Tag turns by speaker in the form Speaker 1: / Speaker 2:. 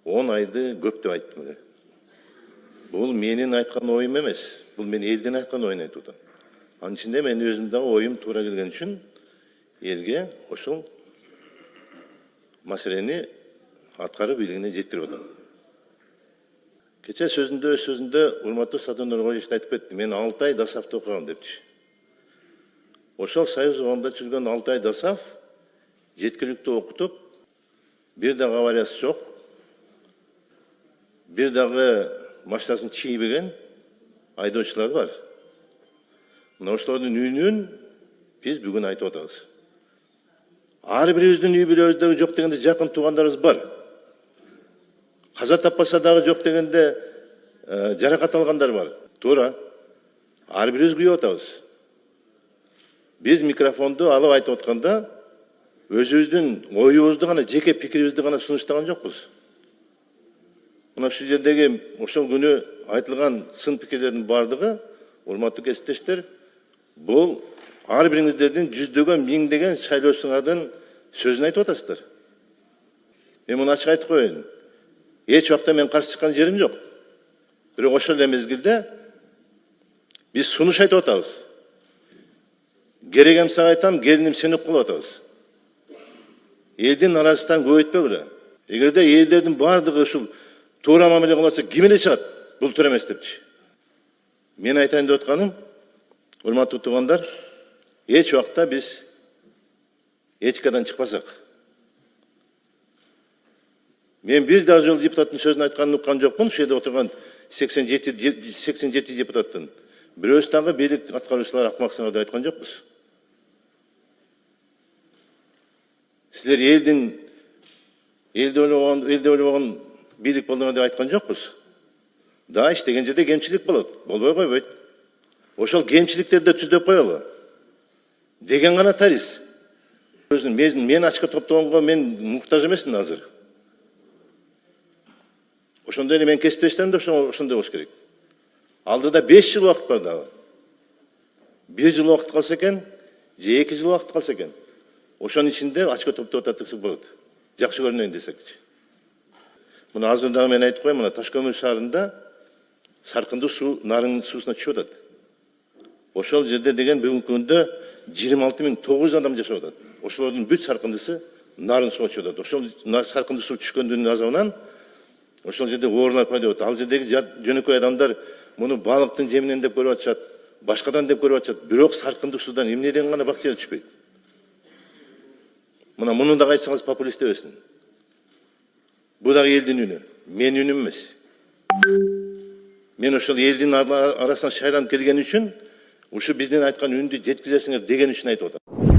Speaker 1: 10 айды көп деп айттым эле. Бул менин айткан оюм эмес. Бул мен элдин айткан оюн айтып атам. Анын ичинде мен өзүм дагы оюм туура келген үчүн элге ошол маселени аткарып бийлигине жеткирип атам. Кече сөзүндө урматтуу Садыр Нургалиевич айтып кетти. Мен 6 ай ДОСАФта окугам депчи. Ошол Союз убагында жүргөн 6 ай ДОСАФ жеткиликтүү окутуп, бир дагы авариясы жок, бир дагы машинасын чийбеген айдоочулар бар. Мына ошолордун үнүн биз бүгүн айтып атабыз. Ар бирибиздин үй бүлөбүздө жок дегенде жакын туугандарыбыз бар. Каза таппаса дагы жок дегенде жаракат алгандар бар. Туура. Ар бирибиз күйүп атабыз. Биз микрофонду алып айтып атканда өзүбүздүн оюбузду гана, жеке пикирибизди гана сунуштаган жокпуз. Мына ушул жердеги ошол күнү айтылган сын пикирлердин бардыгы, урматтуу кесиптештер, бул ар бириңиздердин жүздөгөн, миңдеген шайлоочулардын сөзүн айтып атасыздар. Мен муну ачык айтып коеюн. Эч убакта мен каршы чыккан жерим жок. Бирок ошол эле мезгилде биз сунуш айтып атабыз. Керек сага айтам, келиним сени уккулап атабыз. Элдин арасынан көп өтпөгүлө. Эгерде элдердин бардыгы ушул туура мамиле кылса, ким эле чыгат? Бул туура эмес депчи. Мен айтайын деп атканым, урматтуу туугандар, эч убакта биз этикадан чыкпасак. Мен бир дагы жолу депутаттын сөзүн айтканын уккан жокмун. Ушул жерде отурган 87 депутаттын бирөөсү дагы бийлик аткаруучулар акмаксыңар деп айткан жокпуз. Силер элди ойлобогон бийлик болдуңар деп айткан жокпуз. Да, иштеген жерде кемчилик болот, болбой койбойт. Ошол кемчиликтерди түздөп коелу деген гана тарис. Мен ачка топтогонго мен муктаж эмесмин азыр. Ошондой эле мен кесиптештерим да ошондой болуш керек. Алдыда 5 жыл убакыт бар дагы. 1 жыл убакыт калса экен, же 2 жыл убакыт калса экен. Ошонун ичинде ачка топтоп атсак болот. Жакшы көрүнөйүн десекчи. Муну азыр дагы мен айтып коеюн, мына Ташкөмүр шаарында саркындуу суу нарыгынын суусуна түшүп атат. Ошол жерде деген бүгүнкү күндө 26.900 адам жашап атат. Ошолордун бүт саркындысы нарын сууга түшүп атат. Ошол саркындуу суу түшкөндүн азабынан ошол жерде оорулар пайда болот. Ал жердеги жөнөкөй адамдар муну балыктын жеминен деп көрүп атышат, башкадан деп көрүп атышат. Бирок саркындуу суудан эмнеден гана бактерия түшпөйт. Муну дагы айтсаңыз популист дебесин. Бул дагы элдин үнү, менин үнүм эмес. Мен ошол элдин арасынан шайланып келген үчүн, ушу биздин айткан үндү жеткизесиңер деген үчүн айтып атам.